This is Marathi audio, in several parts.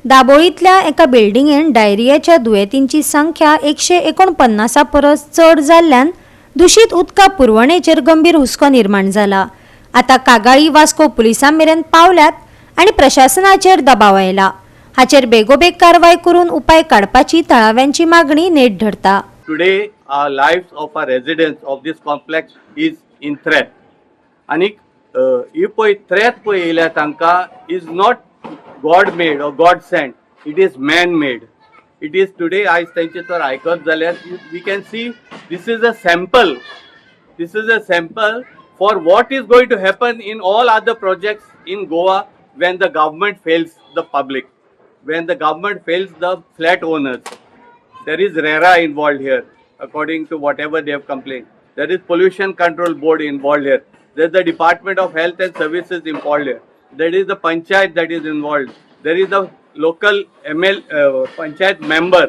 दाबोळीतल्या एका बिल्डिंगेन डायरियाच्या दुयेंतींची संख्या 149 परस चड जाल्ल्यान दूषित उदका पुरवणेचेर गंभीर हुस्को निर्माण जाला। आता कागाळी वास्को पुलिसां मेरेन पावल्यात आणि प्रशासनाचेर दबाव आयला। हाचेर बेगोबेग कारवाय करून उपाय काडपाची तळाव्यांची मागणी नेट धरता। Today our lives of our residents of this complex is in threat. आणि ही पळय threat पळय येयल्या तांकां is not God made or God sent. It is man made. It is today आयज तांचे तर आयकत जाल्यार we can see this is a sample. This is a sample for what is going to happen in all other projects in Goa when the government fails the public, when the government fails the flat owners. There is RERA involved here, according to whatever they have complained. There is Pollution Control Board involved here. There is the Department of Health and Services involved here. There is the Panchayat that is involved. There is the local Panchayat member,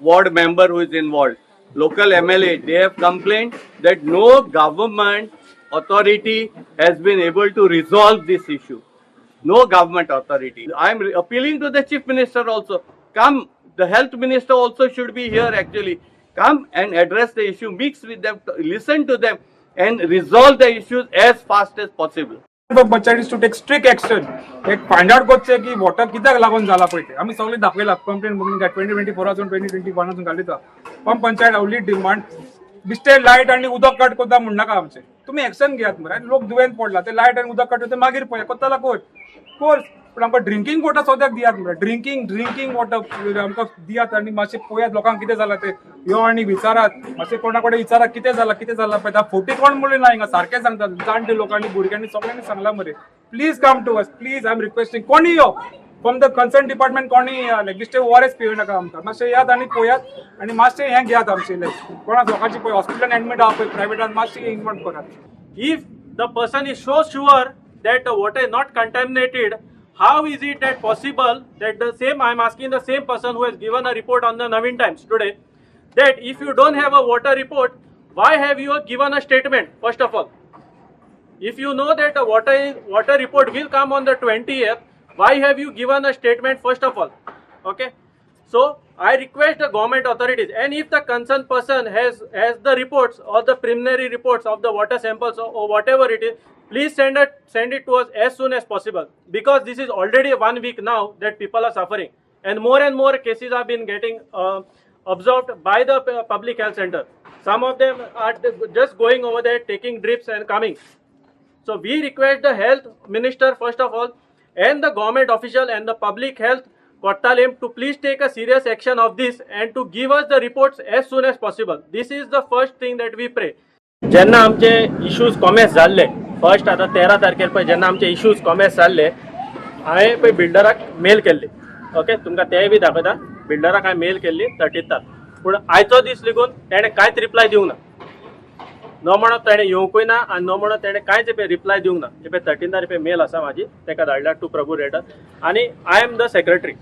ward member who is involved. Local MLA, they have complained that no government authority has been able to resolve this issue. No government authority. I am appealing to the Chief Minister also. Come. The health minister also should be here actually. Come and address the issue, mix with them, listen to them and resolve the issues as fast as possible. Panchayat is to take strict action. एक फाइंड आउट करचे की वॉटर कित्याक लागून जाला पळय ते आमी सगळे दाखयला कंप्लेंट बघून 2024 2021 घालिता पण पंचायत आवली डिमांड बिस्टे लाईट आणि उदक कट करता म्हण नाका आमचे तुम्ही एक्शन घेयात मरे लोक दुयेंत पडला ते लाईट आणि उदक कट होते मागीर पळय कोत्ताला कोर्स पण आमकां ड्रिंकिंग वॉटर सद्याक दियात मरे ड्रिंकिंग वॉटर आमकां दियात आणि मातशें पळयात लोकांक कितें जालां ते यो आणि विचारात मातशें कोणा कडेन विचारात कितें जालां पळय फोटी कोण म्हणले ना हिंगा सारकें सांगतात जाणटे लोकांनी भुरग्यांनी सगळ्यांनी सांगला मरे please come to us please I am requesting कोणी यो फ्रॉम द कन्सर्न डिपार्टमेंट कोणी लायक बिस्टे ओआरएस पिवू नाका आमकां मातशें यात आनी पळयात आणि मातशें हें घेयात आमचें लायक कोणाक लोकांची पळय हॉस्पिटलान एडमीट आहा पळय प्रायवेटान मातशें इन्फॉर्म करात. If the person is so sure that the water is not contaminated, how is it that possible that the same, I am asking the same person who has given a report on the Navin Times today, that if you don't have a water report, why have you given a statement first of all? If you know that the water report will come on the 20th, why have you given a statement first of all? Okay, so I request the government authorities, and if the concerned person has the reports or the preliminary reports of the water samples or whatever it is, please send it to us as soon as possible, because this is already 1 week now that people are suffering and more cases have been getting observed by the public health center. Some of them are just going over there taking drips and coming. So we request the health minister first of all and the government official and the public health Kottalim to please take a serious action of this and to give us the reports as soon as possible. This is the first thing that we pray. जेन्ना आमचे इश्यूज कॉमेस जाल्ले फर्स्ट आता 13 तारखेर पळय जेन्ना आमचे इश्यूज कॉमेस जाल्ले हांवें पळय बिल्डराक मेल केल्ली. ओके, तुमकां तेंय बी दाखयता. बिल्डराक हांवें मेल केल्ली 30th पूण आयचो दीस लेगून ताणें कांयच रिप्लाय दिवंक ना. न म्हणत ताणें येवंकूय ना आनी न म्हणत ताणें कांयच रिप्लाय दिवंक ना. हे पळय 13 मेल आसा म्हाजी ताका धाडल्या टू प्रभू रेडर आनी I am the secretary.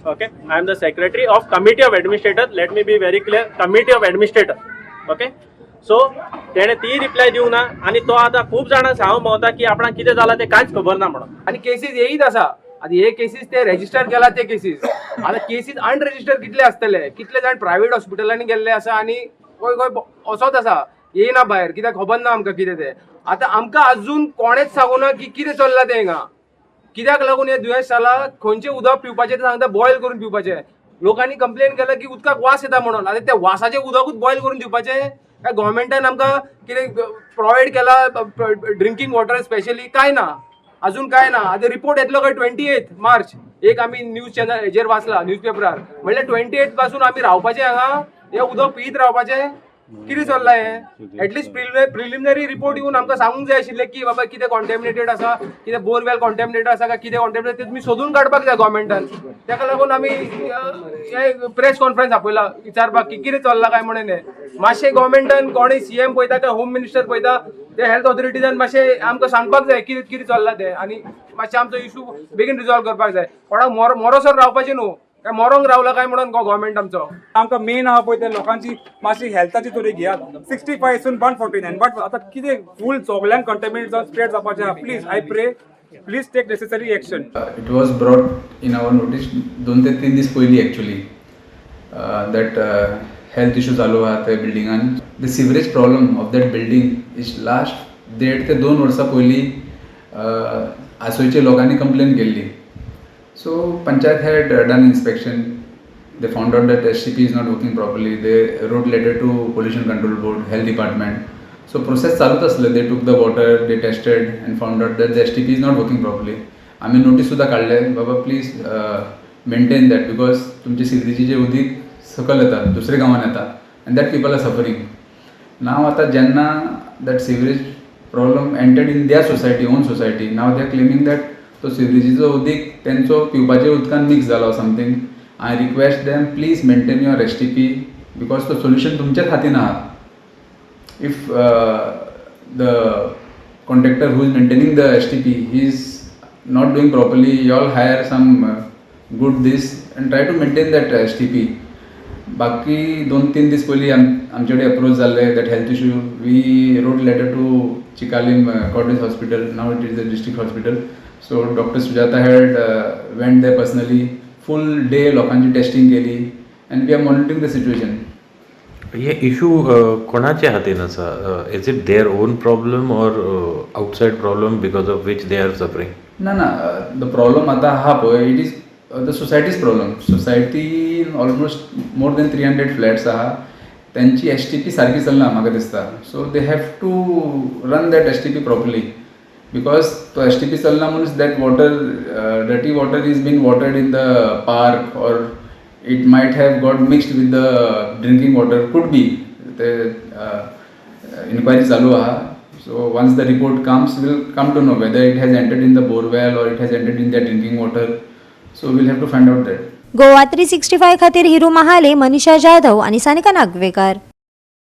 Okay, I am the secretary of committee of administrator. Let me be very clear, committee of administrator. Okay, so तेणे ती रिप्लाय दिवंक ना आनी तो आतां खूब जाणां सांगूंक भोंवता की आपणाक कितें जालां तें कांयच खबर ना म्हणून. आणि केसीस येयीत आसा. आतां हे केसीस ते रेजिस्टर केला ते केसीस. आतां केसीस अनरेजिस्टर कितले आसतले, कितले जाण प्रायव्हेट हॉस्पिटलांनी गेल्ले आसा आनी खंय असोच आसा येयना भायर, कित्याक खबर ना आमकां कितें तें. आतां आमकां अजून कोणेच सांगूं ना की कितें चल्लां तें हिंगा, कित्याक लागून हे दुयेंस जालां, खंयचें उदक पिवपाचें तें सांगता बॉयल करून पिवपाचें. लोकांनी कंप्लेन केला की उदकाक वास येता म्हणून. आतां त्या वासाचें उदकूच बॉयल करून दिवपाचें काय गव्हर्मेंटान आमकां कितें प्रोवायड केला ड्रिंकींग वॉटर स्पेशली काय ना, अजून काय ना. आतां रिपोर्ट येतलो काय 28 मार्च. एक आमी न्यूज चॅनल हेजेर वाचला न्यूजपेपरार, म्हणल्यार 28 पासून आमी रावपाचें हांगा हे उदक पियत रावपाचें. कितें चल्लां हें? एटलिस्ट प्रिलिमिनरी रिपोर्ट येवन आमकां सांगूंक जाय आशिल्लें की बाबा कितें कॉन्टॅमिनेटेड आसा, कितें बोरवेल कॉन्टॅमिनेटेड आसा काय कितें कॉन्टॅमिनेटेड तुमी सोदून काडपाक जाय गव्हर्मेंटान. ताका लागून आमी प्रेस कॉन्फरन्स आपयला विचारपाक की कितें चल्लां काय म्हणून. मातशें गव्हर्मेंटान कोणूय सीएम पळयता काय होम मिनिस्टर पळयता ते हेल्थ ऑथॉरिटीजान मातशें आमकां सांगपाक जाय कितें कितें चल्लां तें आनी मातशें आमचो इशू बेगीन रिजॉल्व करपाक जाय. कोणाक मोरोसर रावपाचें न्हू, काय मरोंक रावला काय म्हणून गव्हर्मेंट आमचो. आमकां मेन आहा पळय ते लोकांची मातशी हेल्थाची तरी घेयात. 65 सून 149 बट आतां कितें फूल सगळ्यांक कंटॅमिनेट जावन स्प्रेड जावपाचें आहा. Please I pray please take necessary action. It was brought in our notice 2 ते 3 दीस पयलीं actually that health issue चालू आहा त्या बिल्डिंगान. The sewerage problem of that building is last 1.5 ते 2 वर्सां पयलीं आसोयच्या लोकांनी कंप्लेन केल्ली. So Panchayat had done inspection. They found out that STP is not working properly. They wrote letter to Pollution Control Board, Health Department. So process चालूच असले. They took the water, they tested and found out that the STP is not working properly. आम्ही नोटीस सुद्धा काढले बाबा प्लीज मेंटेन दॅट बिकॉज तुमचे सिवरेजीचे उदीक सकल येतात दुसऱ्या गांवांत येतात and that people are suffering. नाव आता जेन्ना that sewerage problem entered in the society own society नाव दे आर क्लेमिंग दॅट तो सिवरेजीचो उदीक तेंचो पिवपाच्या उदकान मिक्स जाला something. I request them please maintain your STP because तो सोल्युशन तुमच्याच हातीन आहा. If the contractor who is maintaining the STP he is not doing properly, you all hire some good this and try to maintain that STP. बाकी 2-3 दीस पयलीं आमचे कडेन अप्रोच जाल्ले that health issue. We wrote letter to Chikalim Cottage Hospital. Now it is the district hospital. So Dr. Sujata had went there personally. Full day लोकांची टेस्टिंग केली and we are monitoring the situation. हे इशू कोणाच्या हातीन आसा? Is it their own problem or outside problem because of which they are suffering? ना द प्रॉब्लम आता आहा पळय it is the society's problem. Society almost more than 300 flats आहा. त्यांची STP सारकी चलना म्हाका दिसता. So they have to run that STP properly because तो STP चलना म्हणून that water dirty water is been watered in the park or it might have got mixed with the drinking water, could be. The inquiry चालू आहा. So once the report comes, we'll come to know whether it has entered in the borewell or it has entered in their drinking water. So we'll have to find out that. Goa 365 खातीर हिरू महाले, मनीषा जाधव आणि सानिका नागवेकर.